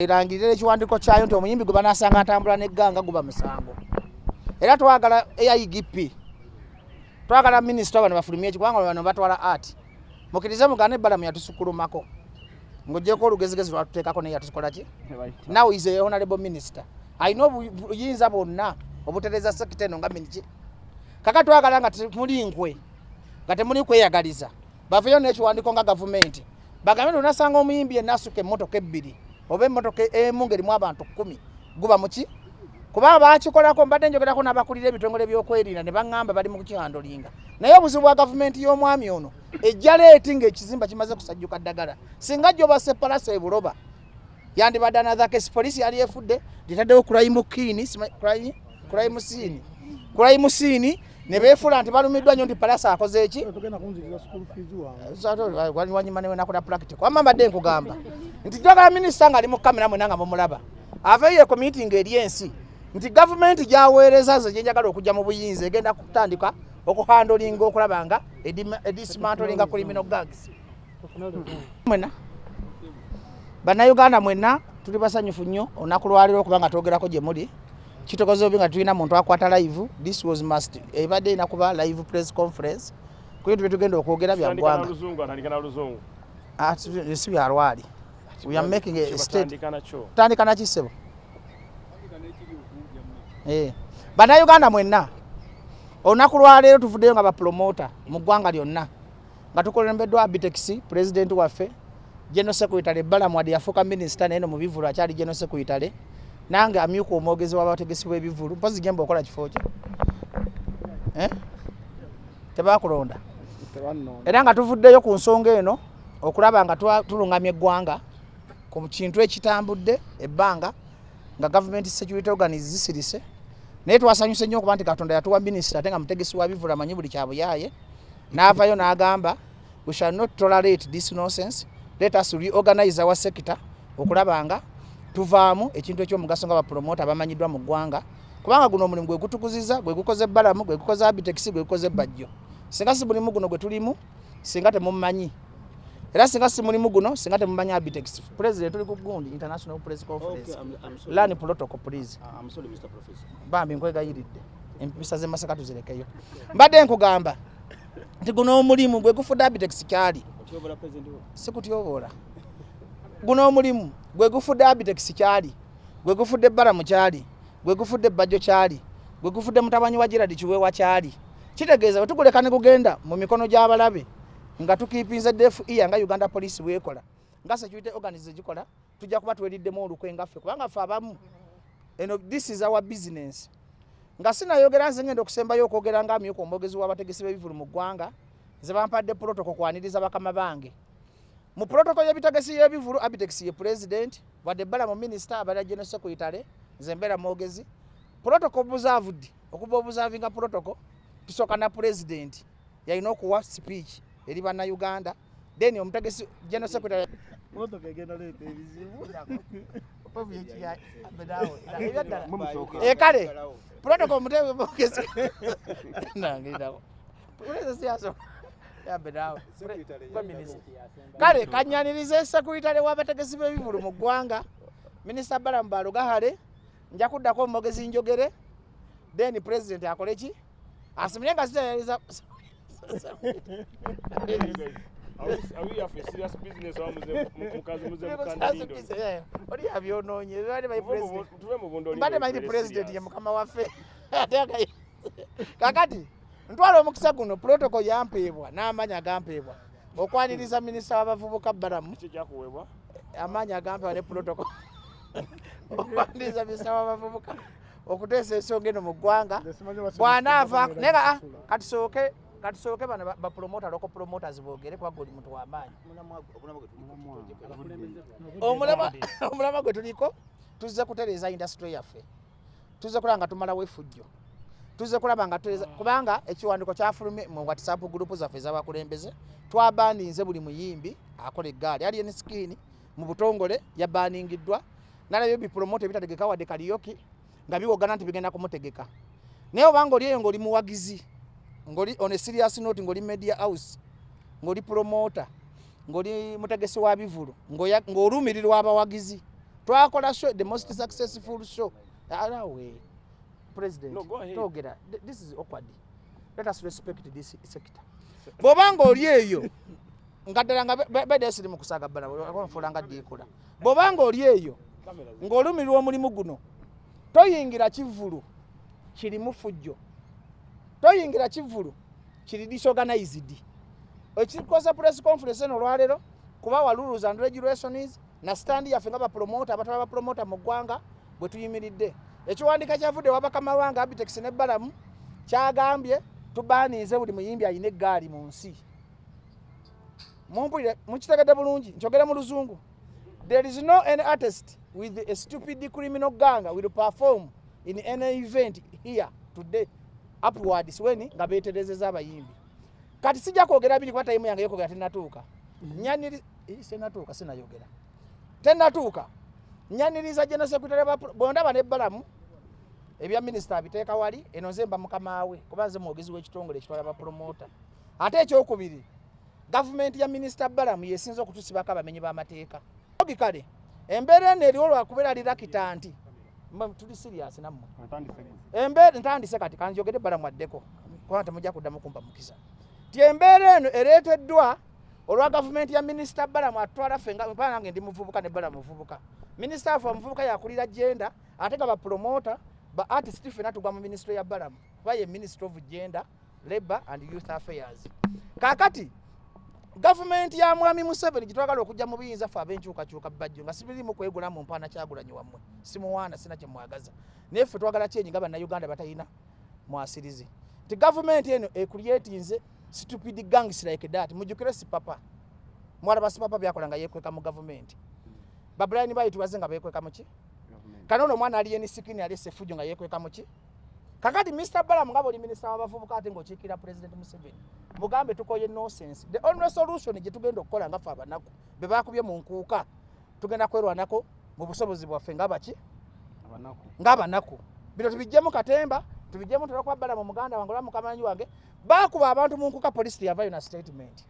Erangirira ekiwandiiko kyayo nti omuyimbi gwe banaasanga atambula n'egganga guba musango. Era twagala AIGP, twagala minisita bano bafulumye ekigwanga bano batwala art. Mukkirize mugane Balamu yatusukulumako. Ng'oggyeko olugezigezi lwatuteekako naye yatukola ki? Now is a honorable minister. Alina obuyinza bwonna obutereza sekita eno nga miniki. Kaka twagala nga temuli nkwe, nga temuli kweyagaliza. Baveyo n'ekiwandiiko nga gavumenti. Bagambe tunasanga omuyimbi yenna asuka emmotoka ebbiri. Oba emmotoka emu ng'erimu abantu 10 guba muki kuba baakikolako mbadde njogerako n'abakulira ebitongole by'okwerinda ne baŋŋamba bali mu kukihandolinga naye obuzibu bwa gavumenti y'omwami ono ejja leeti ng'ekizimba kimaze kusajjuka ddagala singa gyoba sepalasa ebuloba yandibadde another case poliisi yali efudde litaddewo crime scene ne beefula nti balumiddwa nnyo nti palasa akoze eki wanyuma newe nakola practical wamma mbadde nkugamba nti njagala minisita ng'ali mu kamera mwena nga mumulaba aveeyo ecommittee eri ensi nti gavumenti gyaweereza ze gyenjagala okujja mu buyinza egenda kutandika okuhandolinga okulaba nga edismantlinga criminal gangs. Mwena bannayuganda mwenna tuli basanyufu nnyo olunaku lwaliro okubanga twogerako gye muli kitokoze obi nga tulina muntu akwata live. This was must ebadde ina kuba live press conference ku bintu byetugenda okwogera bya ggwanga si byalwali. We are making a state. Tandika na kisebo. Bannayuganda mwenna olunaku lwaleero tuvuddeyo nga bapromota mu ggwanga lyonna nga tukulembeddwa Abitex president waffe General Secretary Balamu yafuuka minisita naye no mu bivulu akyali General Secretary nange amyuka omwogezi w'abategesi b'ebivulu mpozi gemba okola kifo kye tebaakulonda era nga tuvuddeyo ku nsonga eno okulaba nga tulungamya eggwanga ku kintu ekitambudde ebbanga nga government security organs zisirise naye twasanyuse nnyo okuba nti Katonda yatuwa minisita ate nga mutegesi wa bivulu amanyi buli kyabuyaye n'avayo n'agamba we shall not tolerate this nonsense, let us reorganize our sector okulaba nga tuvaamu ekintu ekyomugaso nga bapromota abamanyiddwa mu ggwanga kubanga guno omulimu gwe gutukuziza gwe gukoze Balamu gwe gukoze Abitex gwe gukoze Bajjo singa si mulimu guno gwe tulimu singa temumanyi era singa si mulimu guno singa temumanyi Abitex president tuli ku gundi international press conference learn protocol please. I'm sorry Mr. Professor bambi nkwegayiridde empisa ze Masaka tuzirekeyo mbadde nkugamba nti guno omulimu gwe gufudde Abitex kyali sikutyobola guno omulimu gwe gufudde Abitex kyali gwe gufudde Balamu kyali gwe gufudde Bajjo kyali gwe gufudde mutabanyi wa Gerald Kiweewa kyali kitegeeza wetukuleka ne kugenda mu mikono gy'abalabe nga tukiipinze DFE nga Uganda Police weekola nga security organs gikola tujja kuba tweriddemu olukwe ngaffe kubanga ffe abamu eno this is our business nga sinayogera nze ngenda okusembayo okwogera nga amyuka omwogezi w'abategesi b'ebivulu mu ggwanga ze bampadde protocol kwaniriza bakama bange mu protocol y'ebitegesi y'ebivulu Abitex ye president wadde Balamu minister abala General Secretary nze mbeera mwogezi protocol observed okuba observinga protocol tusooka na president yalina okuwa speech eri bannayuganda then omutegesi General Secretary kale protocol mutebe mwogezi kale kanyanirize secretary w'abategesi b'ebivulu mu ggwanga Minister Balamu Balugahale nja kuddako omwogezi njogere then president akole ki asimire nga zitayaliza president ye mukama waffe kakati ntwala omukisa guno protocol yampeebwa n'amaanyi agampeebwa okwaniriza minisita w'abavubuka Balamu amaanyi agampeebwa ne protocol okwaniriza minisita w'abavubuka okuteesa ensonga eno mu ggwanga bw'anaava naye katusooke bano bapromota local promoters boogere kuba goli muntu w'amaanyi omulama gwe tuliko tuzze kutereeza industry yaffe tuzze kulaba nga tumalawo effujjo tuzze kulaba nga kubanga ekiwandiiko kyafulumye mu WhatsApp group zaffe ez'abakulembeze twabaninze buli muyimbi akola eggaali alien skin mu butongole yabaningiddwa nalabyo bipromota ebitategeka wadde kaliyoki nga biwogana nti bigenda kumutegeka naye obanga oli eyo ng'oli muwagizi ng'oli on a serious note ng'oli media house ng'oli promoter ng'oli mutegesi wa bivulu ng'olumirirwa abawagizi twakola show the most successful show we president No, go ahead. togera this is awkward. Let us respect this sector. Bobanga oli eyo ngadala nga bedesiri mukusaga bala akonfulanga dikola bobanga oli eyo ngolumirwa omulimu guno toyingira kivulu kiri mufujjo toyingira kivulu kiri disorganized ekikosa press conference eno lwalero kuba wa rules and regulations na stand yafe nga ba promoter abataba promoter mu gwanga bwe tuyimiridde ekiwandika kyavudde wabakama wanga Abitex ne Balamu kyagambye tubanize buli muyimbi ayine eggaali mu nsi mumpulire mukitegedde bulungi njogera mu luzungu. There is no any artist with a stupid criminal gang will perform in any event here today upwards when nga beterezeza abayimbi kati sijja kwogera biri kwa time yange yokogera tenatuuka nyaniri senatuuka sinayogera tenatuuka nyaniriza general secretary bonda bane Balamu ebya minister abiteeka wali eno nzemba mukamaawe kubanze mwogezi w'ekitongole ekitwala ba promoter ate ekyokubiri government ya minister Balamu yesinza okutusibako abamenyi b'amateeka kale embeera eno eriwo lwakubera lirakitanti tuli serious nammwe embeera ntandise kati kanjogere Balamu addeko kuba temujja kuddamu kumpa mukisa ti embeera eno ereeteddwa olwa government ya minister Balamu atwala fenga mpana nange ndi muvubuka ne Balamu muvubuka minister afa muvubuka yakulira gender ate nga ba promoter ba artist fena tugwa mu ministry ya Balamu baye minister of gender labor and youth affairs kakati government ya mwami Museveni gitwagala okujja mu biyinza fa abenchuka chuka bajjo nga sibiri mu kwegula mu mpana kyagulanyi wammwe simuwana sina kye mwagaza nefe twagala kyenyi nga bana Uganda batayina mwasirizi ti government eno creatinze stupid gangs like that mujukire si papa mwala basi papa byakolanga yekweka mu government babrani bayi tuwazenga bekweka mu ki kanono mwana aliye ni sikini alise fujo nga yekweka mu ki kakati Mr. Balamu ngabo li minister wabavubuka ate ngochikira president Museveni mugambe tukoye nonsense the only solution je tugenda okukola ngafa abanaku bebakubye mu nkuuka tugenda kwerwanako mu busobozi bwaffe ngabaki ngabanaku bino tubijjemu katemba tubijjemu tulakwa Balamu muganda wangola mukamanyi wange bakuba abantu mu nkuuka police yavayo na statement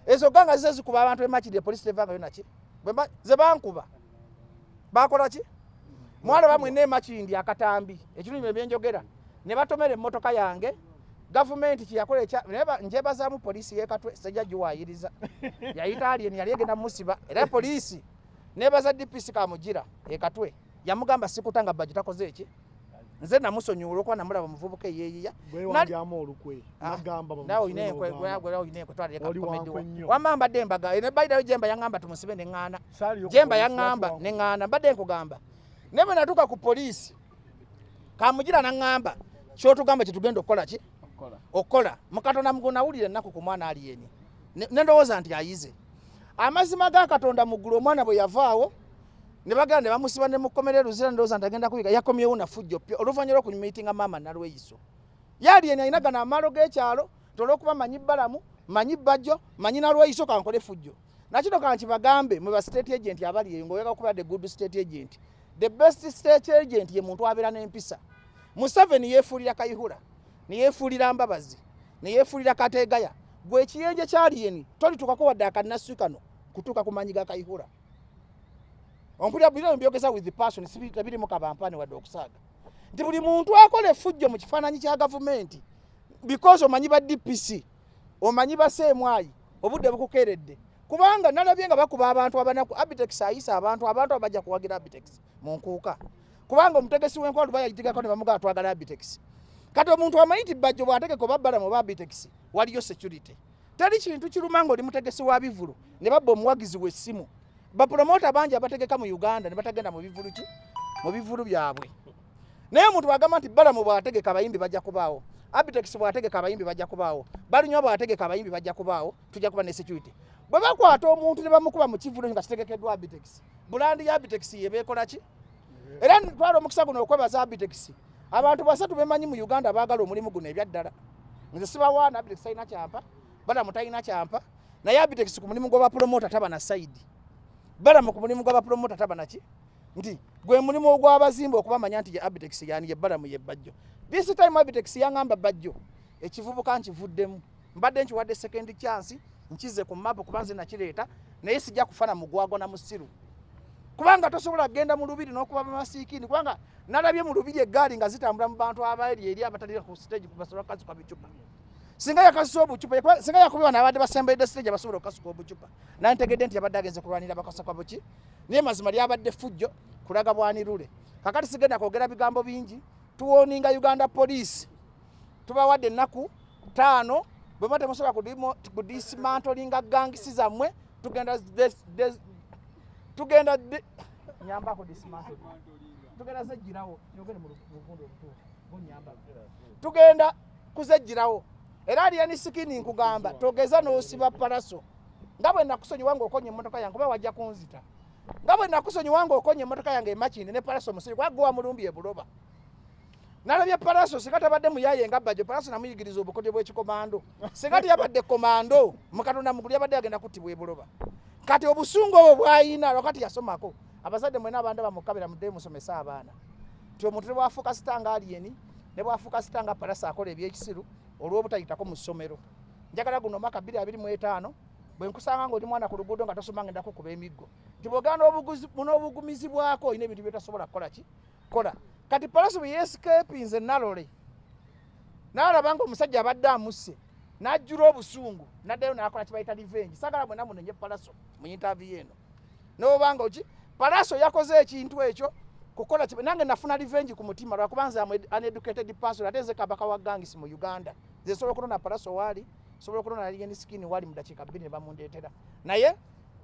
ezo ganga zize zikuba abantu emachide police yavayo na ki bemba ze bankuba bakola ki mwala bamwe ne machindi akatambi ekirime byenjogera ne batomere motoka yange government kiyakola cha neba njeba za mu police yekatwe sajja juwayiriza ya Italian yaliyegenda musiba era police neba za DPC kamugira ekatwe yamugamba sikutanga budget akoze eki nze namusonyulo kwa namula bamuvubuke yeyiya nali amolukwe nagamba nawo inekwe gwawo inekwe twaleka komedi wamamba dembaga ene baida jemba yangamba tumusibe ne ngana jemba yangamba ne ngana bade nkugamba nebe natuka ku police kamugira na ngamba kyo tugamba kitugenda okola ki okola mukatona mugona ulire nako ku mwana aliyeni nendowoza nti ayize amazima ga katonda mugulu omwana bwe yavaawo ne bagande bamusiba ne mukomerera ruzira ndoza ndagenda kuyiga yakomyewo na fujjo oluvanyiro ku meeting mama nalweyiso yali ene inaga na amalo gekyalo tolokuba manyi Balamu manyi Bajjo manyi nalweyiso kankole fujjo nakito kanki bagambe mu ba state agent abali ngo yega kuba the good state agent the best state agent ye muntu abera n'empisa Museveni yefulira Kayihura ni yefulira Mbabazi ni yefulira Kategaya gwe kiyenje kyali yeni toli tukako wadda kanasukano kutuka kumanyiga Kayihura ompulira bino mbyogeza with the passion sibita biri mu kabampani wadde okusaga nti buli muntu akole fujjo mu kifaananyi kya government because omanyi ba DPC omanyi ba semwayi obudde bukukeredde kubanga nalabye nga bakuba abantu abanaku Abitex ayisa abantu abajja kuwagira Abitex mu nkuuka kubanga omutegesi w'enkwalo bayayitigako ne bamuga atwagala Abitex kati omuntu amayiti Bajjo bwategeko babbala mu Abitex waliyo security teri kintu kirumanga oli mutegesi wa bivulu ne babba omuwagizi w'essimu bapromota bangi abategeka mu Uganda ne batagenda mu bivulu ki mu bivulu byabwe naye omuntu agamba nti Balamu bwategeka abayimbi bajja kubaawo Abitex bwategeka abayimbi bajja kubaawo Balunywa bwategeka abayimbi bajja kubaawo tujja kuba ne security bwe bakwata omuntu ne bamukuba mu kivulu nga kitegekeddwa Abitex bulandi ya Abitex yebeekola ki era twala omukisa guno okwebaza Abitex abantu basatu bemanyi mu Uganda baagala omulimu guno ebyaddala nze sibawaana Abitex talina kyampa Balamu talina kyampa naye Abitex ku mulimu gw'aba promota taba na side Balamu ku mulimu gw'aba promota taba na ki nti gwe mulimu ogw'abazimba okubamanya nti ye Abitex yani ye Balamu ye Bajjo this time Abitex yangamba Bajjo ekivubuka nkivuddemu mbadde nkiwadde second chance nkize ku map kubanze na kireeta naye sijja kufana mugwago na musiru kubanga tosobola kugenda mu lubiri n'okuba masiikini kubanga nalabye mu lubiri eggaali nga zitambula mu bantu abaeri eri abatalira ku stage basobola kukasuka bicupa singa yakasusa obucupa singa yakubibwa n'abadde basemberedde stage basobola okukasuka obucupa naye ntegedde nti yabadde agenze kulwanira bakasuka buki naye mazima lyabadde fujjo kulaga bwanirule kakati sigenda kwogera bigambo bingi tuwoninga Uganda Police tubawadde ennaku 5 bwe mate musobola kudismantlinga gangisi zammwe tugenda nyambako dismantle tugenda zejjirawo yogere mu buvundo obutuufu bunyamba tugenda kuzejjirawo era Alien Skin nkugamba togeza n'osiba palaso nga bwe nakusonyiwa ng'okonye emmotoka yange oba wajja kunzita nga bwe nakusonyiwa ng'okonye emmotoka yange emakindi ne palaso musiri kwaggwa mulumbi ebuloba nalabye palaso singa tabadde muyaye nga bajjo palaso namuyigiriza obukodyo bw'ekikomando singa teyabadde komando mukatonda mukulu yabadde agenda kuttibwa ebuloba kati obusungu obwo bwayina lwakati yasomako abazadde mwena abanda bamukabira mudde musomesa abaana ti omuntu nebwafuuka sitanga Alien ne bwafuuka sitanga palaso akola ebyekisiru olw'obutayitako mu ssomero njagala guno maka 2025 bwe nkusanga ng'oli mwana ku luguudo nga tosoma ngenda kukuba emiggo nti bw'oganda n'obugumizi bwako olina ebintu byetasobola kukola ki kola kati palaso bwe yeescapinze nalole n'alaba ng'omusajja abadde amusse n'ajjula obusungu n'addayo n'akola kibayita revenge sagala mwena munenye palaso mu interview eno n'obanga oki palaso yakoze ekintu ekyo kukola nange nafuna revenge ku mutima lwakubanza uneducated person ate nze kabaka wa gangisi mu Uganda ze sobola okulona palaso wali sobola okulona Alien Skin wali mu dakiika 2 ne bamundeetera naye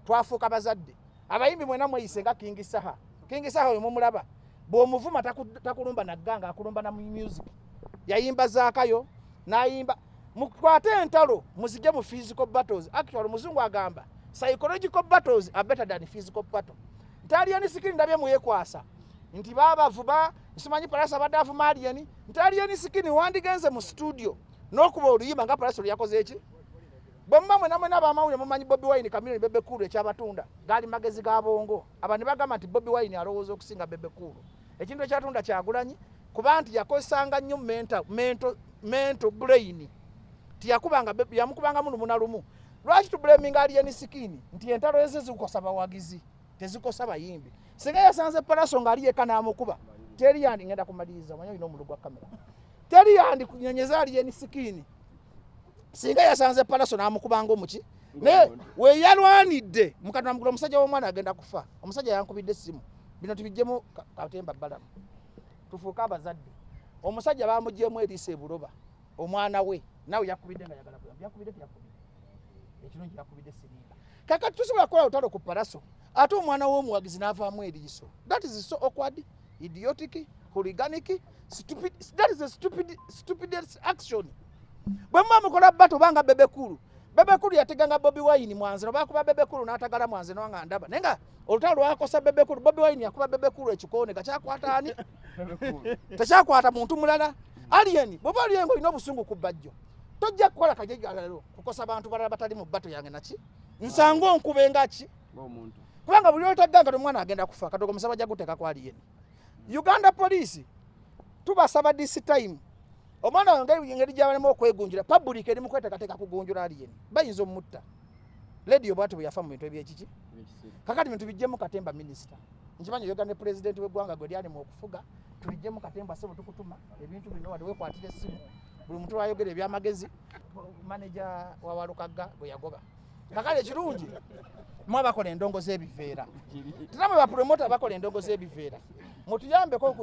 twafuuka bazadde abayimbi mwena mweyise nga King Saha oyo mumulaba bw'omuvuma takulumba na gganga akulumba na music yayimba zaakayo n'ayimba mukwate entalo muzige mu physical battles actually muzungu agamba psychological battles are better than physical battle nti Alien Skin ndabye muyekwasa nti babavuba nsimanyi palaso abadde avuma Alien nti Alien Skin wandigenze mu studio n'okuba oluyimba nga palaso lyakoze eki bwe mba mwena abamawulire mumanyi Bobi Wine Chameleone Bebe Cool ekyabatunda gaali magezi ga bongo abantu bagamba nti Bobi Wine alowooza okusinga Bebe Cool ekintu ekyatunda Kyagulanyi kuba nti yakozesanga nnyo mental brain yamukubanga mu lumuna lumu lwaki tublaminga Alien Skin nti entalo eze zikosa bawagizi tezikosa bayimbi singa yasanze palaso ng'ali yekka n'amukuba teri yandi ngenda kumaliriza manyi olina omulu gwa kamera teri yandi kunyenyeza Alien Skin singa yasanze palaso n'amukubanga omuki naye we yalwanidde mukatonda mukulu omusajja w'omwana agenda kufa omusajja yankubidde essimu bino tubijjemu katemba bbalamu tufuuka abazadde omusajja bamuggyemu eriisa ebuloba omwana we nawe yakubidde nga yagala yakubidde teyakubidde ekirungi yakubidde siringa kakati tusobola kukola lutalo ku palaso ate omwana w'omuwagizi n'avaamu eriiso that is so awkward idiotic hooliganic stupid that is a stupidest action bwe mukola bato banga Bebe Cool yateganga Bobi Wine mwanze bakuba Bebe Cool n'atagala mwanze n'wanga ndaba nenga olutalo lwakosa Bebe Cool Bobi Wine yakuba Bebe Cool ekikoone gakyakwata ani tekyakwata muntu mulala Alien bwe bali yengo ino busungu ku bajjo tojja kukola kajegalalo kukosa abantu balala batali mu bato yange nachi nsango nkubenga ki omuntu kubanga buli otaganga omwana agenda kufa katogo musaba jaguteka kwa Alien Uganda Police tubasaba this time omwana wange ngeri jabalemo okwegunjira public eri mukwetekateka kugunjura Alien bayinza omutta radio bwatu byafa mu bintu ebyekiki kakati bintu bijjemu Katemba minister nkimanyi Uganda president w'eggwanga gwe lyali mu okufuga tubijjemu Katemba sebo tukutuma ebintu bino wali wekwatira essimu buli muntu ayogera ebyamagezi manager wa Walukagga gwe yagoba kakale ekirungi mwabakola endongo z'ebiveera tinamwe bapromoter bakola endongo z'ebiveera mutuyambeko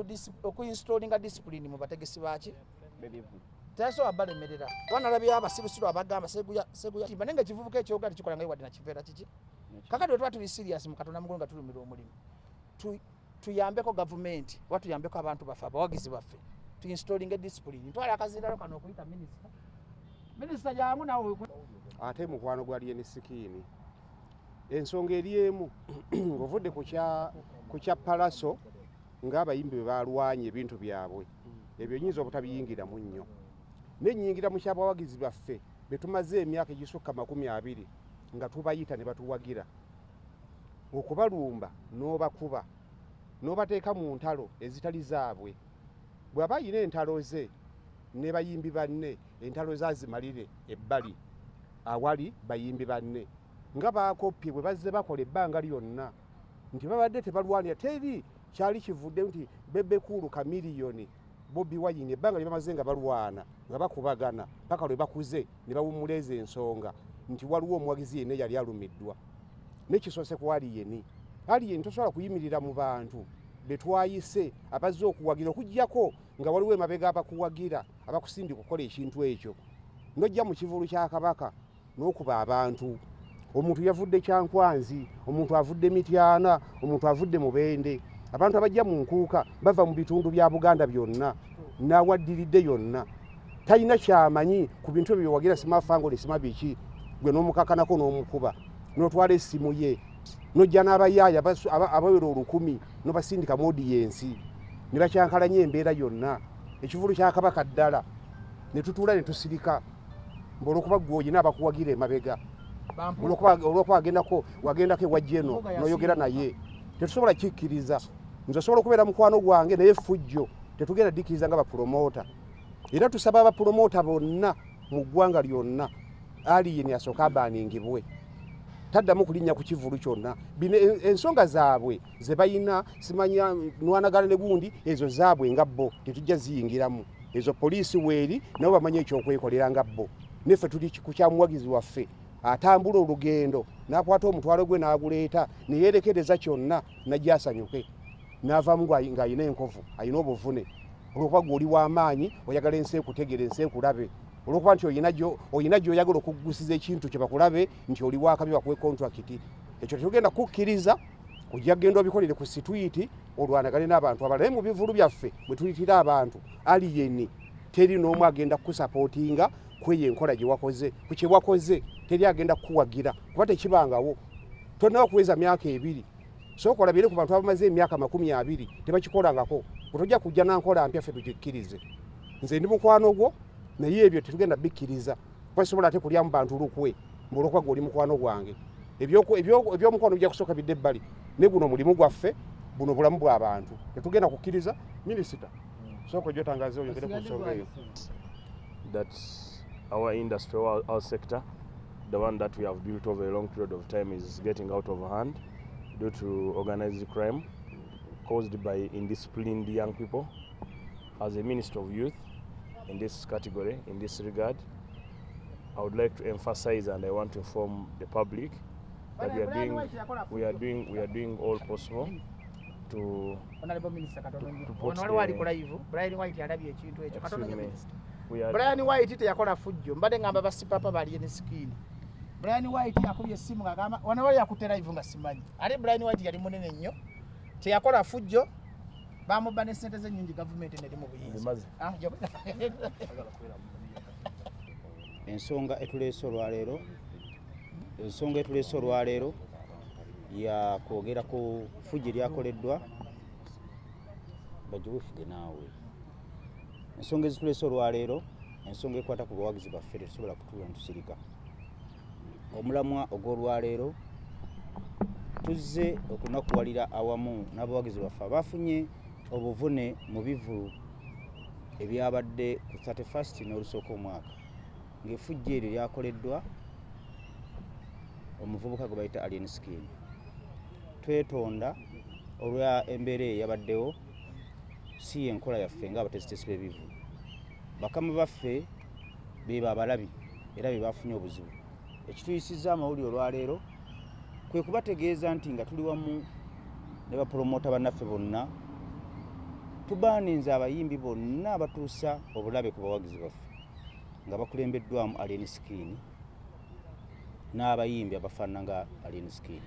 okuinstallinga discipline mu bategesi baki taso abalemerera wanalabya abasibusiru abagamba seguya timba nenge kivubuka ekyogali kikola ngai wadde na kiveera kiki kakati otwa tuli serious mu Katonda mugulu nga tulumira omulimu tuyambeko government watuyambeko abantu bafe abawagizi baffe tuinstallinga discipline twala akazindalo kano okuyita minister jangu nawe ate mukwano gwa Alien Skin ensonga eri emu ovudde ku kya palaso ng'abayimbi bwe balwanye ebintu byabwe ebyo nyinza obutabiyingira mu nnyo nenyingira mu kyabawagizi baffe betumaze emyaka egisukka 20 nga tubayita ne batuwagira okubalumba n'obakuba n'obateeka mu ntalo ezitali zaabwe bw'aba yina entalo ze ne bayimbi banne entalo zazimalire ebbali awali bayimbi banne nga bakoppye bwe bazze bakola ebbanga lyonna nti babadde tebalwanira teri kyali kivudde nti Bebekulu Kamiliyoni Bobi Wine ebbanga lye bamaze nga balwana nga bakubagana paka lwe bakuze ne bawumuleza ensonga nti waliwo omuwagizi yenna yali alumiddwa n'ekisoose ku Aliyeni. Aliyeni tosobola kuyimirira mu bantu betwayise abazze okuwagira okuggyako nga waliwo emabega abakuwagira abakusindi kukola ekintu ekyo n'ojja mu kivulu kya Kabaka n'okuba abantu. Omuntu yavudde Kyankwanzi, omuntu avudde Mityana, omuntu avudde Mubende. Abantu abajja mu nkuuka bava mu bitundu bya Buganda byonna n'awaddiridde yonna talina kyamanyi ku bintu ebyo byewagira simafango lesima biki gwe n'omukakanako n'omukuba n'otwala essimu ye n'ojja n'abayaaya abawera 1000 n'obasindika mu odiyensi ne bakyankalanya embeera yonna ekivulu kya Kabaka ddala ne tutuula ne tusirika olw'okuba ggwe olina abakuwagira emabega olw'okuba wagendako ewajja eno n'oyogera naye tetusobola kikkiriza. Nze osobola okubeera mukwano gwange naye fujjo tetugenda ddikiriza nga bapromota. Era tusaba abapromota bonna mu ggwanga lyonna Aliyeni asooka abaaningibwe taddamu kulinnya ku kivulu kyonna. Ensonga zaabwe ze bayina simanya nwanagana ne gundi ezo zaabwe nga bo tetujja ziyingiramu. Ezo poliisi weeri nabo bamanye ekyokwekolera nga bo. Neffe tuli ku kyamuwagizi waffe atambula olugendo n'akwata omutwalo gwe n'aguleeta ne yeerekereza kyonna najja asanyuke n'avaamu ng'ayina enkovu ayina obuvune olw'okuba gwe oli w'amaanyi oyagala ensi ekutegere ensi ekulabe olw'okuba nti oyina gy'oyagala okuggusiza ekintu kye bakulabe nti oli wakabi bakuwe kontrakiti. Ekyo tetugenda kukkiriza ojja kugenda obikolere ku situiti olwanagane n'abantu abalala. Naye mu bivulu byaffe bwe tuyitira abantu Aliyeni teri n'omu agenda kukusapootinga kweyo enkola gye wakoze ku kye wakoze teri agenda kukuwagira kuba tekibangawo. Tonnaba kuweza myaka 2 sooka olabire ku bantu abamaze emyaka 20 tebakikolangako tojja kujja nankola mpya ffe tukikkirize. Nze ndi mukwano gwo naye ebyo tetugenda bikkiriza kuba sobola ate kulya mu bantu lukwe mbulokwa gwe oli mukwano gwange. Ebyomukwano bijja kusooka bidde ebbali ne guno mulimu gwaffe buno bulamu bw'abantu tetugenda kukkiriza. Minisita sooka ojja otangaze oyogere ku nsonga eyo. That our industry, our sector, the one that we have built over a long period of time, is getting out of hand due to organized crime caused by indisciplined young people. As a Minister of Youth in this category, in this regard, I would like to emphasize and I want to inform the public that we are doing all possible to put Brian White teyakola fujjo mbadde ngamba basipapa bali ne skini. Brian White yakubye essimu ngagamba wana wali yakutera hivyo nga simanyi. Ali Brian White yali munene nnyo teyakola fujjo bamubba ne ssente z'ennyingi gavumenti neri mu buyinza. Ensonga etuleese olwaleero ya kwogera ku fujjo lyakoleddwa bagiwefuge naawe. Ensonga ezituleese olwaleero ensonga ekwata ku bawagizi baffe tetusobola kutuula ntusirika. Omulamwa ogw'olwaleero tuzze okunakuwalira awamu n'abawagizi baffe abafunye obuvune mu bivulu ebyabadde ku 31st n'olusooka omwaka ng'efujjo eryo lyakoleddwa omuvubuka gwe bayita Alien Skin. Twetonda olwa embeera eyabaddewo si enkola yaffe ng'abateesiteesi b'ebivulu. Bakama baffe be babalabi era be bafunye obuzibu. Ekituyisizza amawulire olwaleero kwe kubategeeza nti nga tuli wamu ne bapromota bannaffe bonna tubaaninze abayimbi bonna abatuusa obulabe ku bawagizi baffe nga bakulembeddwamu Alien Skin n'abayimbi abafaanana nga Alien Skin.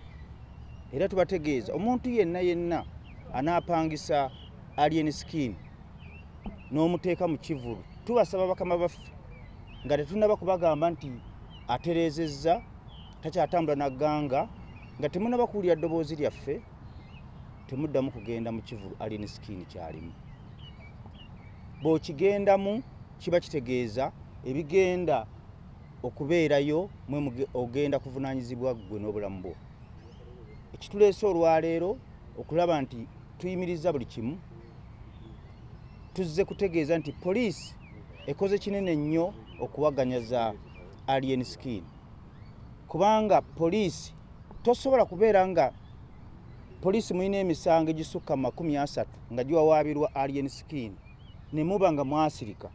Era tubategeeza omuntu yenna anaapangisa Alien Skin n'omuteeka mu kivulu tubasaba bakama baffe nga tetunaba kubagamba nti atereezezza takyatambula na gganga nga temunaba kuwulira ddoboozi lyaffe temuddamu kugenda mu kivulu Alien Skin kyalimu. Bw'okigendamu kiba kitegeeza ebigenda okubeerayo mwe ogenda kuvunaanyizibwa ggwe n'obulamu bwo. Ekituleese olwaleero okulaba nti tuyimiriza buli kimu tuzze kutegeeza nti poliisi ekoze kinene nnyo okuwaganyaza Alien Skin kubanga poliisi tosobola kubeera nga poliisi mulina emisango egisukka 30 nga giwawaabirwa Alien Skin ne muba nga mwasirika.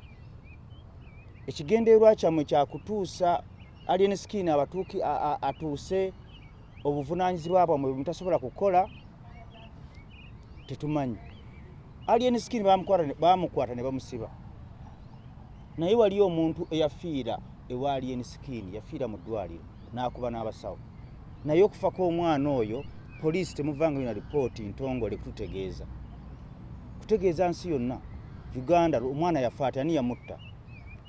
Ekigendeerwa kyammwe kya kutuusa Alien Skin atuuse obuvunaanyizibwa bwammwe bwe mutasobola kukola tetumanyi. Alien Skin baamukwata ne bamusiba. Naye waliyo omuntu eyafiira ewa Alien Skin, yafiira mu ddwaliro n'akuba n'abasawo. Naye okufa kw'omwana oyo poliisi temuvanga yina ripooti ntongole kututegeeza. Kutegeeza nsi yonna Uganda omwana yafa ati ani yamutta.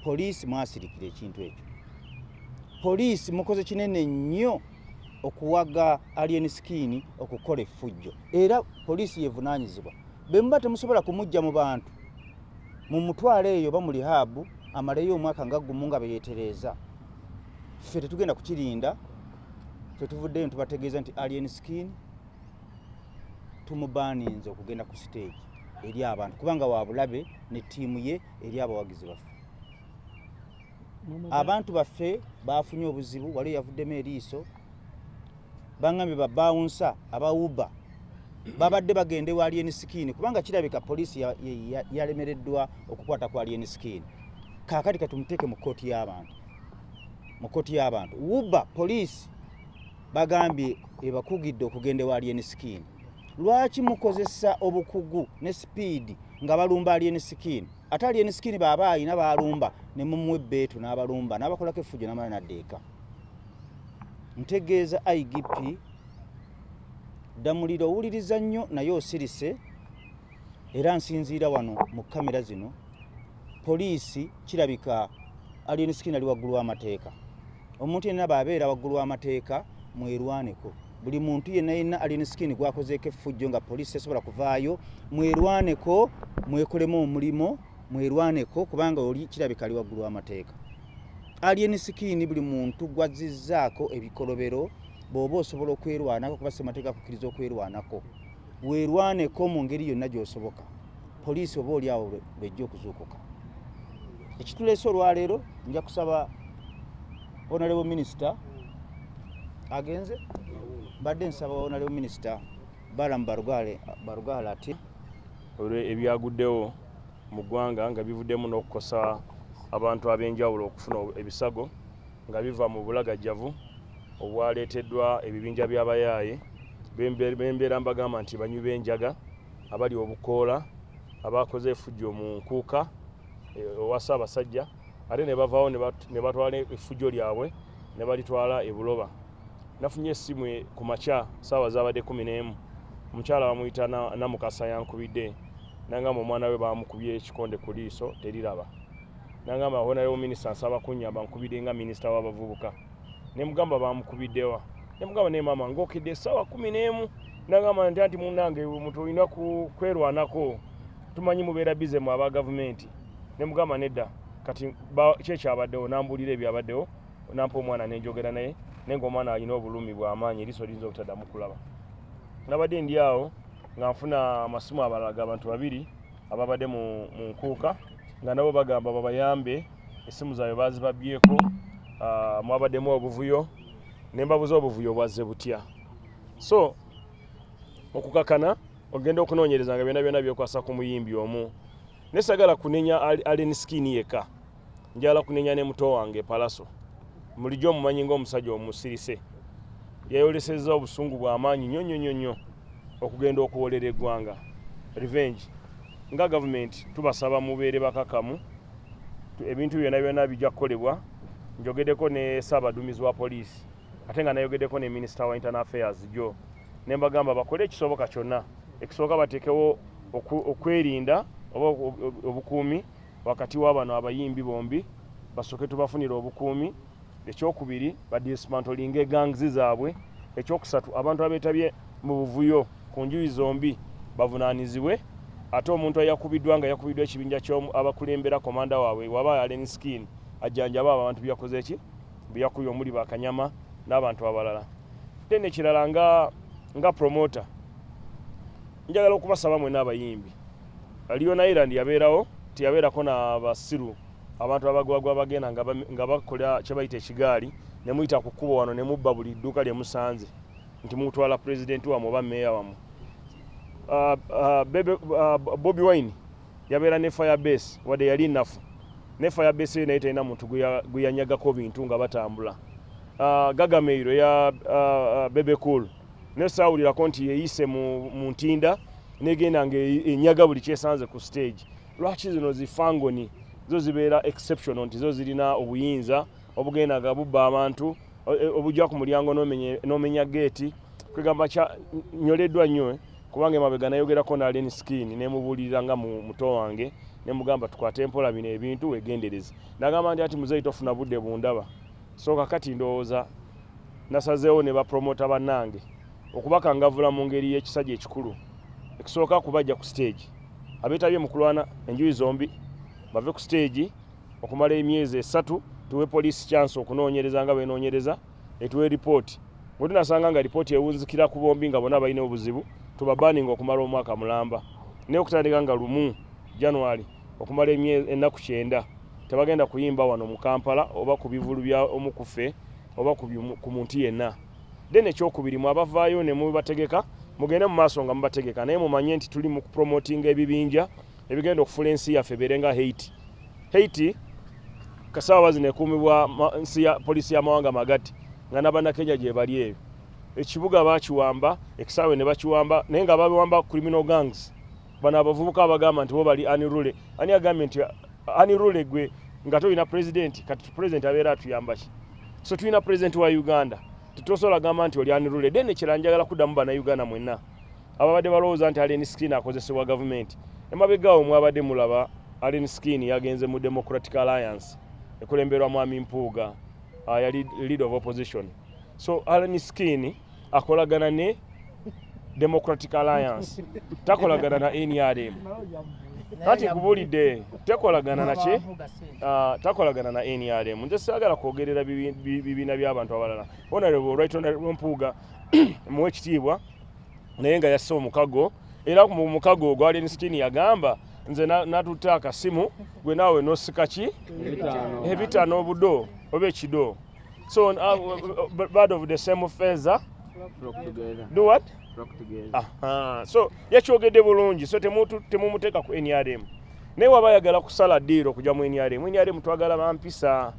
Poliisi mwasirikira ekintu ekyo. Poliisi mukoze kinene nnyo okuwaga Alien Skin okukola effujjo. Era poliisi yevunaanyizibwa. Bwe muba temusobola kumujja mu bantu mu mutwalo eyo ba mu lihabu amaleyo omwaka nga gumu nga beyeetereeza. Ffe tetugenda kukirinda. Ffe tuvuddeyo tubategeeza nti Alien Skin tumubaaninze okugenda ku stage eri abantu kubanga wabulabe ne ttiimu ye eri abawagizi baffe. Abantu baffe bafunye obuzibu waliyo yavuddemu eriiso bangambye babawunsa abawuba babadde bagende wa Alien Skin kubanga kirabika poliisi yalemereddwa okukwata kwa Alien Skin. Kaakati katumuteeke mu kkooti y'abantu. Mu kkooti y'abantu wuba poliisi bagambye ebakugidde okugende wa Alien Skin. Lwaki mukozesa obukugu ne speed nga balumba Alien Skin? Ate Alien Skin baba ayina balumba ne mumwe beetu n'abalumba n'abakolako effujjo n'amala n'addeeka. Ntegeeza IGP Damuliro owuliriza nnyo naye osirise era nsinziira wano mu kamera zino. Poliisi kirabika Alien Skin ali waggulu w'amateeka. Omuntu yenna baabeera waggulu w'amateeka mwerwaneko. Buli muntu yenna Alien Skin gwakozeeko effujjo nga poliisi esobola kuvaayo mwerwaneko mwekolemu omulimo mwerwaneko kubanga oli kirabika ali waggulu w'amateeka. Alien Skin buli muntu gwazizzaako ebikolobero bw'oba osobola okwerwanako kuba ssemateeka kukkiriza okwerwanako. Weerwaneko mu ngeri yonna gy'osoboka. Poliisi oba oli awo bejja okuzuukuka. Ekituleese olwaleero nja kusaba Honorable Minister agenze badde nsaba Honorable Minister Balamu Barugale ati ebyaguddewo mu ggwanga nga bivuddemu n'okukosa abantu ab'enjawulo okufuna ebisago nga biva mu bulagajjavu obwaleeteddwa ebibinja by'abayaaye bembeera mbagamba nti banywi b'enjaga abali obukoola abakoze effujjo mu nkuuka owa Ssaabasajja ate ne bavaawo ne batwala effujjo lyabwe ne balitwala e Buloba. Nafunye essimu ku makya ssaawa zaabadde 11 omukyala bamuyita Namukasa yankubidde nangamba omwana we bamukubye ekikonde ku liiso teriraba. Nangamba Honorable Minister nsaba kunnyamba nkubidde nga minisita w'abavubuka. Ne mugamba bamukubiddewa. Ne mugamba ne mama ng'okidde ssaawa 11 nangamba nti munnange omuntu olina kwerwanako tumanyi mubeera bize mu aba gavumenti. Ne mugamba nedda kati kyekyabaddewo n'ambuulira ebyabaddewo nampa omwana nenjogera naye nenga omwana alina obulumi bw'amaanyi eriiso liyinza obutaddamu kulaba. Nabadde ndi awo nga nfuna amasimu abalala abantu babiri ababadde mu nkuuka nga nabo bagamba babayambe essimu zaabwe baazibabbyeko mwabaddemu obuvuyo ne mbabuza obuvuyo bwazze butya. So okukakana ogenda okunoonyereza nga byonna byekwasa ku muyimbi omu. Nesagala kunenya Alien Skin yeka njala kunenya ne muto wange Palaso mulijjo mumanyi ng'omusajja omusirise yayolesezza obusungu bw'amaanyi nnyo okugenda okuwolera eggwanga revenge. Nga government tubasaba mubeere bakakamu ebintu byonna bijja kukolebwa. Njogeddeko ne Ssaabaduumizi wa poliisi ate nga nayogeddeko ne Minister wa Internal Affairs jo ne mbagamba bakole ekisoboka kyonna ekisoboka bateekewo okwerinda oba obukuumi wakati w'abano abayimbi bombi basooke tubafunira obukuumi. Ekyokubiri badismantling gangs zaabwe. Ekyokusatu abantu abeetabye mu buvuyo ku njuyi zombi bavunaanizibwe. Ate omuntu ayakubiddwa nga yakubiddwa ekibinja abakulembera komanda waabwe waba Alien Skin ajjanjaba abantu byakoze ki byakubye omuli bakanyama n'abantu abalala. Ate nekirala nga promoter njagala okubasaba mwenna abayimbi. Lion Island yabeerawo tiyabeerako n'abasiru abantu abagwagwa bagenda nga bakola kye bayita ekigaali ne muyita ku kkubo wano ne mubba buli dduuka lye musanze nti mutwala pulezidenti wammwe oba mmeeya wammwe Bobi Wine yabeera ne Firebase wadde yali nafu ne Firebase naye terina muntu gwe yanyagako bintu nga batambula. Gaga Meiro ya Bebe Cool ne sawulirako nti yeeyise mu ntinda negenda ng'enyaga buli kyesanze ku stage. Lwaki zino zifangoni zo zibeera exceptional nti zo zirina obuyinza obugenda nga bubba abantu obujja ku mulyango n'omenya geeti kwegamba kya nyoleddwa nnyo kubanga emabega nayogerako n'Allen Skin ne mubuulirira nga muto wange ne mugamba tukwate mpola bino ebintu wegendereze. Nagamba nti ati muzeeyi tofuna budde bundaba. So kakati ndowooza nasazeewo ne bapromota bannange okubakangavula mu ngeri y'ekisajja ekikulu ekisooka kubajja ku stage abeetabye mu kulwana enjuyi zombi bave ku stage okumala emyezi 3 tuwe police chance okunoonyereza nga beenoonyereza etuwe report bwe tunasanga nga report ewunzikira ku bombi nga bonna balina obuzibu tubabaninga okumala omwaka mulamba naye okutandika nga 1 January okumala ennaku 9 tebagenda kuyimba wano mu Kampala oba ku bivulu bya omukufe oba ku muntu yenna. Then ekyokubiri abavaayo ne mubategeka mugende mu maaso nga mubategeka naye mumanye nti tuli mu promoting ebibinja ebigenda okufula ensi yaffe ebeerenga Haiti kasaabazi nekuumibwa nsi ya poliisi y'amawanga magati nga n'abannakenya gye bali ebyo. Ekibuga baakiwamba ekisaawe ne bakiwamba naye nga babiwamba criminal gangs. Bano abavubuka abagamba nti bo bali unruly. Ani agambye nti unruly gwe nga toyina president kati president abeera atuyamba ki? So tuyina president wa Uganda tutosobola gamba nti oli unruly. Then ekiranjagala kuddamu bannayuganda mwenna ababadde balowooza nti Allen Skin akozesebwa gavumenti. Emabegaawo mwabadde mulaba Allen Skin yagenze mu Democratic Alliance ekulemberwa Mwami Mpuuga yali leader of opposition. So Allen Skin akolagana ne Democratic Alliance takolagana na NRM. Kati kubulidde tekolagana na kye takolagana na NRM. Nze sagala kwogerera bibiina by'abantu abalala. Honorable Right Honorable Mpuuga muwe kitiibwa naye nga yasse omukago era mu mukago ogwo Allen Skin yagamba nze natuta akasimu gwe naawe nosika ki ebitaano obudo oba ekido. So bird of the same feather do what? So yakyogedde bulungi so temumuteeka ku NRM naye waba ayagala kusala ddiiro okujja mu NRM twagala bampisa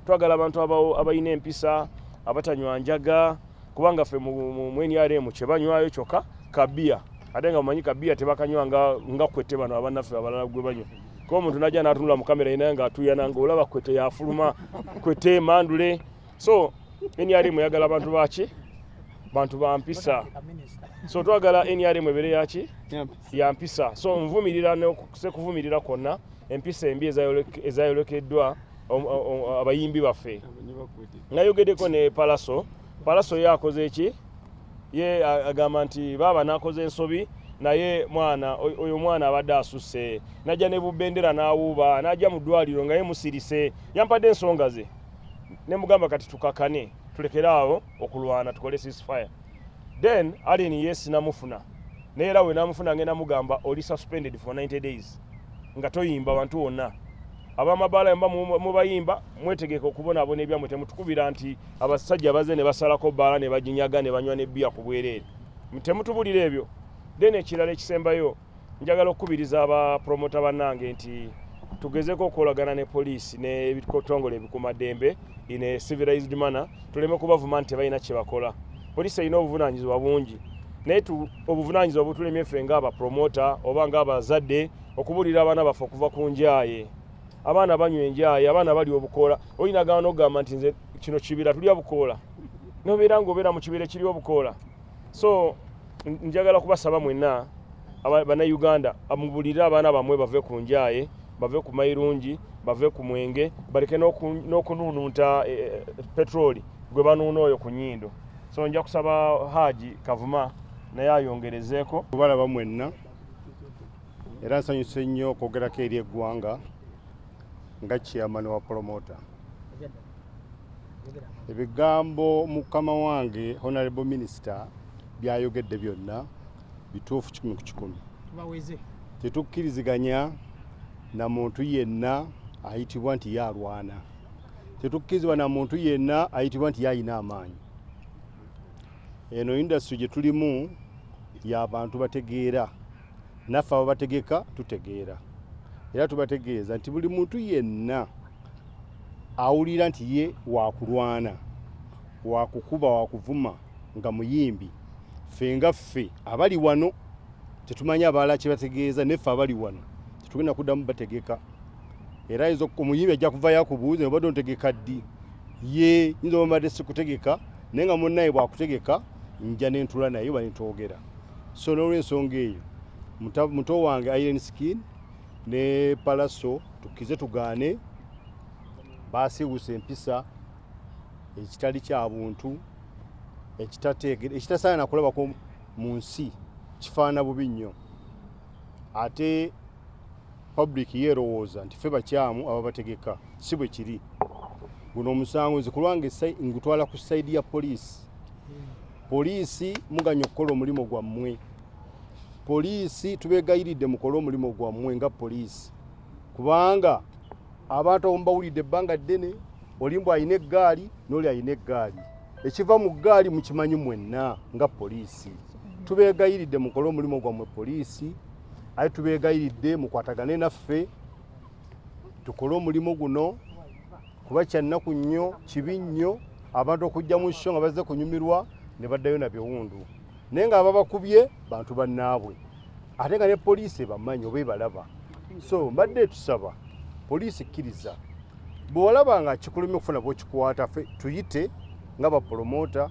twagala abantu abalina empisa abatanywa njaga kubanga ffe mu NRM kye banywayo kyokka kabbiya ate nga mumanyi kabbiya tebakanywa nga kwette bano abannaffe abalala gwe banywa kuba omuntu najja n'atunula mu kamera inaye ng'atuyana ng'olaba kwette yafuluma kwette mandule. So NRM yagala bantu baki bantu bampisa. So twagala NRM ebere yaki yampisa. So nvumirira n'okuvumirira kwonna empisa embi ezayolekeddwa abayimbi baffe. Nayogeddeko ne Palaso yakoze eki ye agamba nti baba nakoze ensobi naye oyo mwana abadde asusse najja ne bubendera n'awuuba najja mu ddwaliro nga ye musirise yampadde ensonga ze ne mugamba kati tukakane tulekeraawo okulwana tukole ceasefire. Then Allen yes namufuna naye era we namufuna ngenda mugamba oli suspended for 90 days nga toyimba bantu wonna abamabala emba mubayimba mwetegeka okubonaabona ebyamwe temutukubira nti abasajja baze ne basalako bbaala ne bajinyaga ne banywa ne bbiya ku bwereere temutubulira ebyo. Then ekirala ekisembayo njagala okukubiriza abapromota bannange nti tugezeko okolagana ne poliisi n'ebitongole ebikuumaddembe in a civilized manner tuleme kubavuma nti balina kye bakola. Poliisi erina obuvunaanyizibwa bungi naye obuvunaanyizibwa butulemye ffe ng'abapromota oba ng'abazadde okubuulira abaana baffe okuva ku njaaye. Abaana banywa enjaaye abaana bali obukoola olina agamba n'ogamba nti nze kino kibira tulya bukoola nobeera ng'obeera mu kibira ekiri obukoola. So njagala kubasaba mwenna bannayuganda mubulire abaana bammwe bave ku njaaye bave ku mayirungi bave ku mwenge baleke n'okunuununta petroli gwe banuuna oyo ku nnyindo. So nja kusaba Haji Kavuma naye ayongerezeeko kubalaba mwenna era nsanyuse nnyo okwogerako eri eggwanga nga chairman wa promota. Ebigambo mukama wange Honorable Minister byayogedde byonna bituufu 100%. Tetukkiriziganya na muntu yenna ayitibwa nti yalwana. Tetukkirizibwa na muntu yenna ayitibwa nti yayina amaanyi. Eno industry gye tulimu y'abantu bategeera naffe ababategeka tutegeera era tubategeeza nti buli muntu yenna awulira nti ye wakulwana wakukuba wakuvuma nga muyimbi ffe nga ffe abali wano tetumanya abalala kye bategeeza neffe abali wano tetugenda kuddamu bategeka era izo omuyimbi ajja kuvayo akubuuze obadde ontegeka ddi ye nyiza obadde sikutegeka naye nga munnaye bwakutegeka nja nentula naye banetwogera so n'olw'ensonga eyo muto wange Iron Skin ne Palaso tukize tugaane basiwusa empisa ekitali kya buntu ekitasaana nakulabako mu nsi kifaana bubi nnyo ate public yerowooza nti ffe bakyamu ababategeka si bwe kiri guno omusango nze kulwange ngutwala ku saidi ya poliisi muganya okukola omulimu gwammwe poliisi tubeegayiridde mukole omulimu gwammwe nga poliisi kubanga abantu abamu bawulidde ebbanga ddene olimbu alina eggaali n'oli alina eggaali ekiva mu ggaali mukimanyi mwenna nga poliisi tubeegayiridde mukole omulimu gwammwe poliisi ate tubeegayiridde mukwatagane naffe tukole omulimu guno kuba kyannaku nnyo kibi nnyo abantu okujja mu ssho nga bazze kunyumirwa ne baddayo na biwundu naye nga ababakubye bantu bannaabwe ate nga ne poliisi ebamanyi oba ebalaba so mbadde tusaba poliisi kkiriza bw'olaba nga kikulumya okufuna bw'okikwata ffe tuyite nga bapromota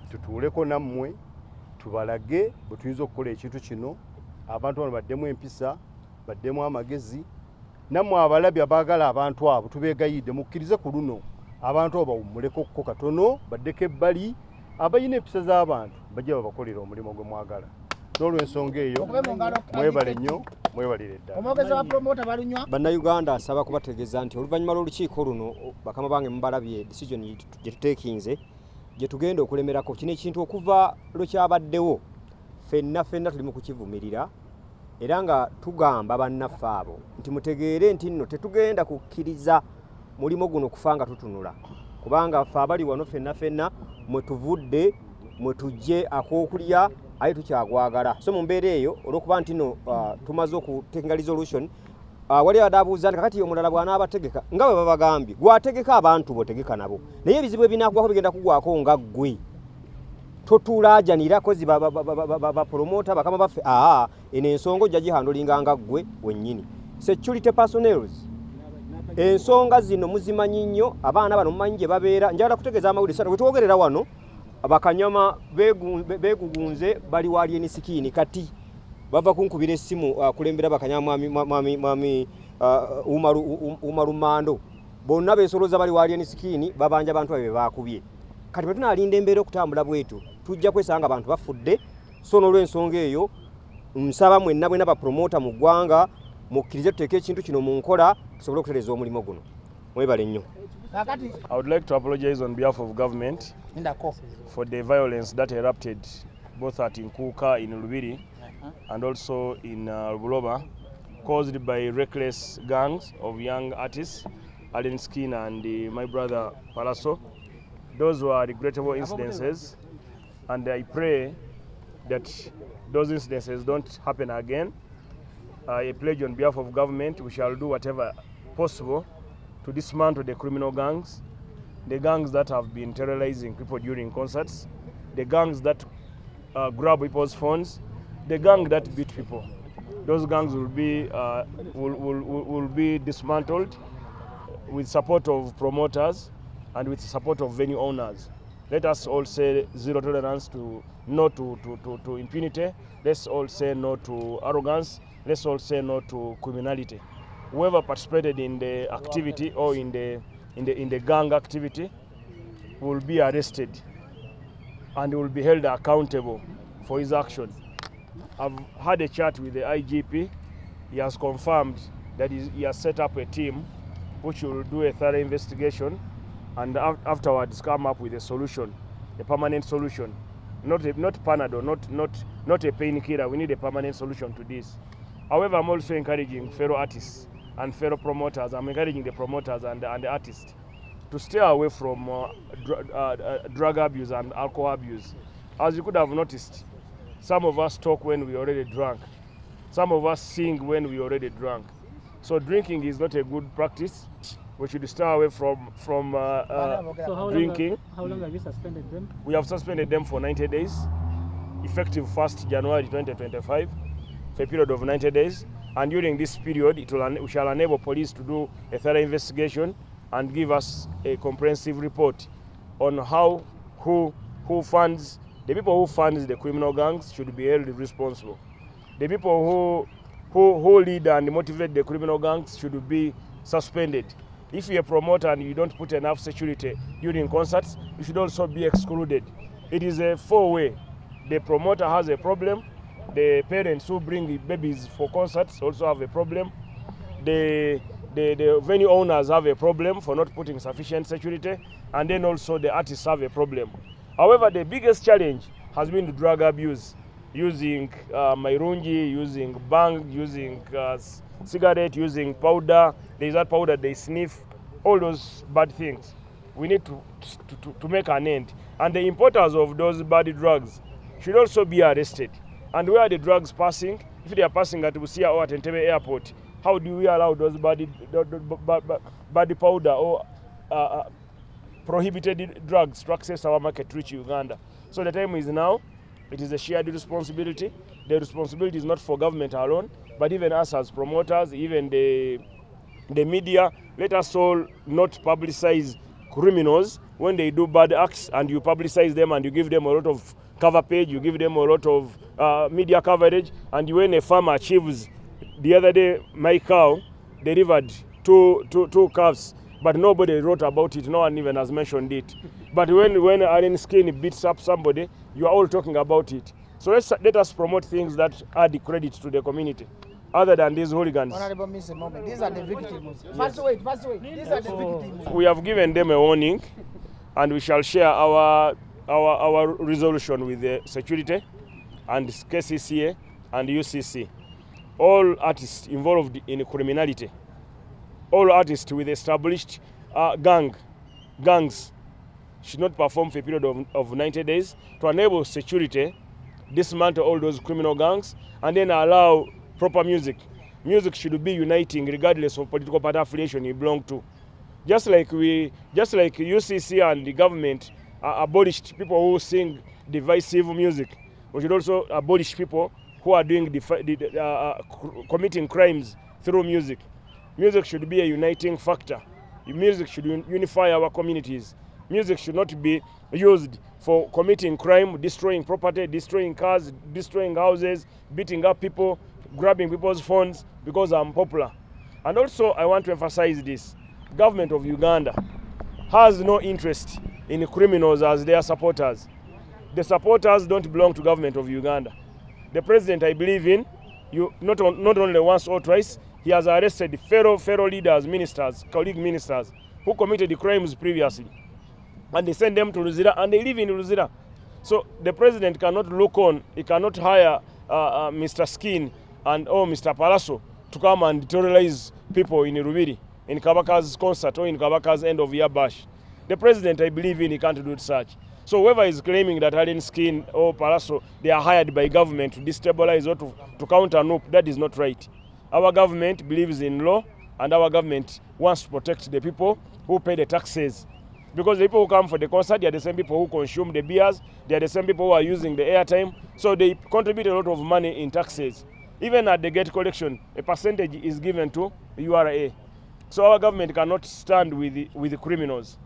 tutuuleko nammwe tubalage bwe tuyinza okukola ekintu kino abantu bano baddemu empisa baddemu amagezi nammwe abalabye abaagala abantu abo tubeegayidde mukkirize ku luno abantu abo bawummulekokko katono baddeko ebbali abayina empisa z'abantu bajja babakolera omulimu gwe mwagala n'olw'ensonga eyo mwebale nnyo mwebalire ddala omwogezi wa promota balunywa bannayuganda asaba kubategeeza nti oluvannyuma lw'olukiiko luno bakama bange mubalabye decision gye tuteekinze gye tugenda okulemerako kino ekintu okuva lwekyabaddewo ffenna tuli mu kukivumirira era nga tugamba bannaffe abo nti mutegeere nti nno tetugenda kukkiriza mulimu guno kufa nga tutunula kubanga ffe abali wano ffenna mwe tuvudde mwe tujje ak'okulya aye tukyagwagala so mu mbeera eyo olw'okuba nti nno tumaze okuteeka resolution wali adaabuuza nti kakati omulala bw'anaabategeka nga bwe babagambye gwategeka abantu botegeka nabo naye ebizibu ebinaakugwako bigenda kugwako nga ggwe totulaajanira kozi bapromota bakama baffe eno ensonga ojja gihandolinga nga ggwe wennyini security personnels ensonga zino muzimanyi nnyo abaana bano mumanyi gye babeera njagala kutegeeza amawulire satu wetwogerera wano bakanyama beegugunze bali wa Iron Skin kati bava kunkubira essimu kulembera bakanyama mwami Umaru Mando bonna beesolooza bali wa Iron Skin babanja abantu babe bakubye kati bwe tunaalinda embeera okutambula bwetu tujja kwesanga abantu bafudde so n'olw'ensonga eyo nsaba mwenna bapromota mu ggwanga mukkirize tuteeke ekintu kino mu nkola tusobole okutereeza omulimu guno mwebale nnyo. I would like to apologize on behalf of government for the violence that erupted both at Nkuka in Lubiri and also in Buloba, caused by reckless gangs of young artists, Iron Skin and my brother Palaso. Those were regrettable incidences, and I pray that those incidences don't happen again. I pledge on behalf of government we shall do whatever possible to dismantle the criminal gangs, the gangs that have been terrorizing people during concerts, the gangs that grab people's phones, the gang that beat people. Those gangs will be dismantled with support of promoters and with support of venue owners. Let us all say zero tolerance to no to impunity. Let's all say no to arrogance. Let's all say no to criminality. Whoever participated in the activity or in the gang activity will be arrested and will be held accountable for his action. I've had a chat with the IGP. He has confirmed that he has set up a team which will do a thorough investigation and afterwards come up with a solution, a permanent solution. Not Panadol, not a painkiller. We need a permanent solution to this. However, I'm also encouraging fellow artists and fellow promoters. I'm encouraging the promoters and the artists to stay away from drug abuse and alcohol abuse. As you could have noticed, Some of us talk when we already drunk. Some of us sing when we already drunk. So drinking is not a good practice. We should stay away from drinking. How long have you suspended them? We have suspended them for 90 days, effective 1st January 2025, for a period of 90 days. And during this period, we shall enable police to do a thorough investigation and give us a comprehensive report on who funds, the people who funds the criminal gangs should be held responsible. The people who lead and motivate the criminal gangs should be suspended. If you're a promoter and you don't put enough security during concerts, you should also be excluded. It is a four-way. The promoter has a problem. The parents who bring babies for concerts also have a problem. The venue owners have a problem for not putting sufficient security. And then also the artists have a problem. However, the biggest challenge has been the drug abuse. Using mairungi, using bang, using cigarette, using powder. There is that powder they sniff, all those bad things. We need to make an end. And the importers of those bad drugs should also be arrested. And where are the drugs passing? If they are passing at Busia or at Entebbe Airport, how do we allow those bad powder or prohibited drugs to access our market to reach Uganda? So the time is now. It is a shared responsibility. The responsibility is not for government alone, but even us as promoters, even the media. Let us all not publicize criminals when they do bad acts, and you publicize them and you give them a lot of cover page, you give them a lot of media coverage, and when a farmer achieves, the other day my cow delivered two calves, but nobody wrote about it, no one even has mentioned it. But when Allen Skin beats up somebody, you are all talking about it. So let us promote things that add credit to the community, other than these hooligans. Honorable Mr. Moment, these are the victims. First wait. These are the victims. We have given them a warning, and we shall share our resolution with the security and KCCA and UCC. All artists involved in criminality, all artists with established gangs should not perform for a period of 90 days to enable security, dismantle all those criminal gangs, and then allow proper music. Music should be uniting regardless of political party affiliation you belong to. Just like UCC and the government abolished people who sing divisive music, we should also abolish people who are doing committing crimes through music. Music should be a uniting factor. Music should unify our communities. Music should not be used for committing crime, destroying property, destroying cars, destroying houses, beating up people, grabbing people's phones because I'm popular. And also, I want to emphasize this. Government of Uganda has no interest in criminals as their supporters. The supporters don't belong to government of Uganda. The president, I believe in, not only once or twice, he has arrested fellow leaders, ministers, colleague ministers, who committed the crimes previously. And they send them to Luzira, and they live in Luzira. So the president cannot look on, he cannot hire Mr. Skin and Mr. Palaso to come and terrorize people in Rubiri, in Kabaka's concert or in Kabaka's end of year bash. The president, I believe in, he can't do such. So whoever is claiming that Allen Skin or Palaso, they are hired by government to destabilize or to counter NUP, that is not right. Our government believes in law, and our government wants to protect the people who pay the taxes. Because the people who come for the concert, they are the same people who consume the beers, they are the same people who are using the airtime, so they contribute a lot of money in taxes. Even at the gate collection, a percentage is given to URA. So our government cannot stand with the criminals.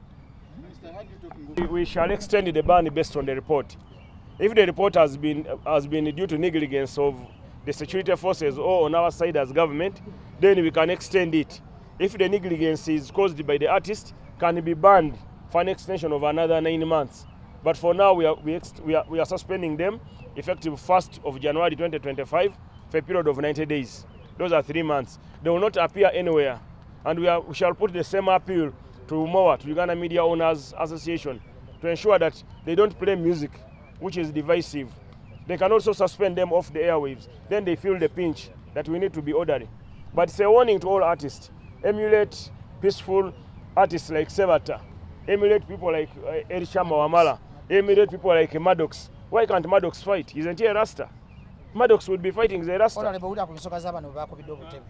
We shall extend the ban based on the report. If the report has been due to negligence of the security forces or on our side as government, then we can extend it. If the negligence is caused by the artist, can be banned for an extension of another 9 months. But for now, we are suspending them effective 1st of January 2025 for a period of 90 days. Those are 3 months. They will not appear anywhere. And we shall put the same appeal to MOA, to Uganda Media Owners Association, to ensure that they don't play music which is divisive. They can also suspend them off the airwaves. Then they feel the pinch that we need to be orderly. But it's a warning to all artists. Emulate peaceful artists like Sevata. Emulate people like Erishama Wamala. Emulate people like Maddox. Why can't Maddox fight? Isn't he a Rasta? Maddox would be fighting the Rasta. Ola lebawulira ku nsonga z'abantu bakubidde obutebe.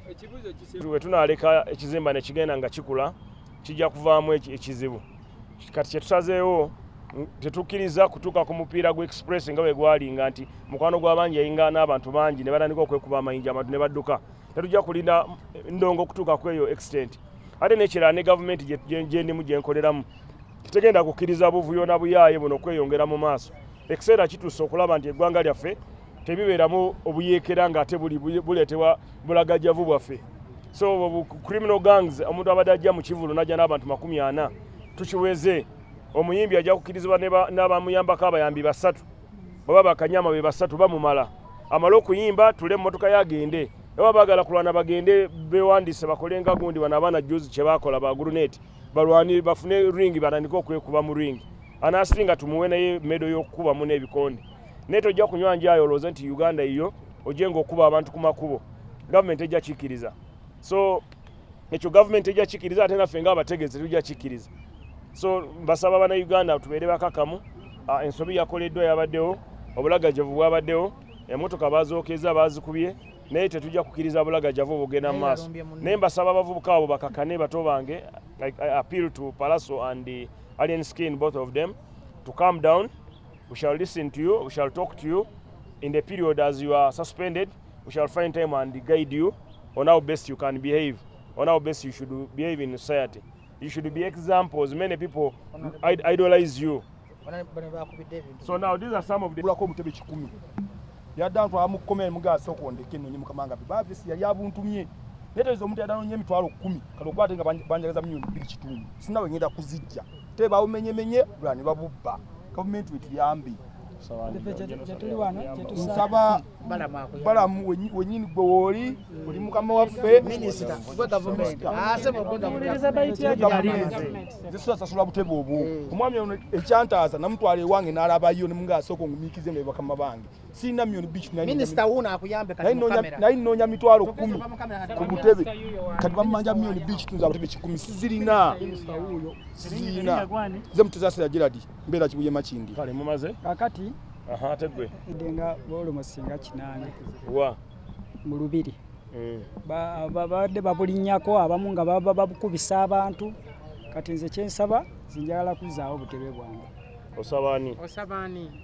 Bwe tunaaleka ekizimba ne kigenda nga kikula kijja kuvaamu ekizibu. Kati kye tusazeewo tetukkiriza kutuuka ku mupiira gwa express nga bwe gwalinga nti mukwano gw'abangi yayinga n'abantu bangi ne batandika okwekuba amayinja abantu ne badduka. Tetujja kulinda ndongo kutuuka ku eyo extent. Ate n'ekirala ne gavumenti gye ndimu gye nkoleramu tegenda kukkiriza buvuyo na buyaaye buno okweyongera mu maaso. Ekiseera kituuse okulaba nti eggwanga lyaffe tebibeeramu obuyeekera ng'ate buleetebwa bulagajjavu bwaffe. So criminal gangs omuntu abadde ajja mu kivulu n'ajja n'abantu 40 tukiweze. Omuyimbi ajja kukkirizibwa n'abamuyambako abayambi 3 baba bakanyama be 3 bamumala amala okuyimba tule emmotoka yagende baba bagala kulwana bagende bewandise bakolenga gundi bana abaana juzi kye bakola ba guruneti balwani bafune ringi batandika okwekuba mu ringi anasinga tumuwe naye medo y'okukuba mu n'ebikonde neto ojja kunywa njayo olowooza nti Uganda iyo ojenga okuba abantu ku makubo gavumenti ejja kikkiriza. So ekyo gavumenti ejja kikkiriza ate naffe ng'abategeezi tujja kikkiriza. So mbasaba bana Uganda tubeere bakakamu ensobi yakoleddwa yabaddewo obulagajjavu bwabaddewo emmotoka bazookeza bazikubye naye tetujja kukkiriza bulagajjavu obugenda mu maaso. Naye mbasaba abavubuka abo bakakane bato bange I appeal to Palaso and Alien Skin, both of them, to calm down. We shall listen to you, we shall talk to you in the period as you are suspended. We shall find time and guide you on how best you can behave, on how best you should behave in society. You should be examples. Many people idolize you. So now these are some of the Bulako obutebe 10. Yaddantu amukomere mugaso okondeke nnyo mukamanga bibavisi yali abuntumye. Netezo omuntu yadanonye emitwalo 10 kalo kwate nga banjagaza milioni 2.5. Sinawe ngenda kuzijja. Teba umenyemenye bulani babubba. Government wetu yambi. Nsaba balamu wenyini gwe woli oli mukama waffe Minister gwe government asema gwe government zisasula butebe obwo omwami ono ekyantaaza namutwala ewange n'alabayo ne mungaasooka ongumiikize nga bakama bange sina milioni bichi na Minister una akuyambe kati mu kamera nayi nonya mitwalo 10 ku butebe kati bamanja milioni bichi tunza butebe 10 sizirina sizirina zemutuzasira Gerard mbera kibuye makindi kale mumaze kakati aha tegwe ndenga bolo musinga kinane wa mu lubiri babadde babulinyako abamu nga baba babukubisa abantu kati nze kyensaba zinjala kuzaawo butebe bwange osabani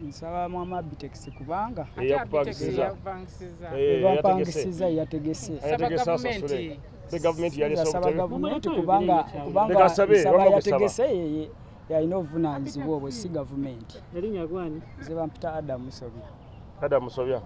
nsaba mama Bitex kubanga yapangisiza yategese the government yali government kubanga saba yategese yalina obuvunaanyizibwa obwo si gavumenti. Erinnya gwani? Nze bampita Adam Musobya.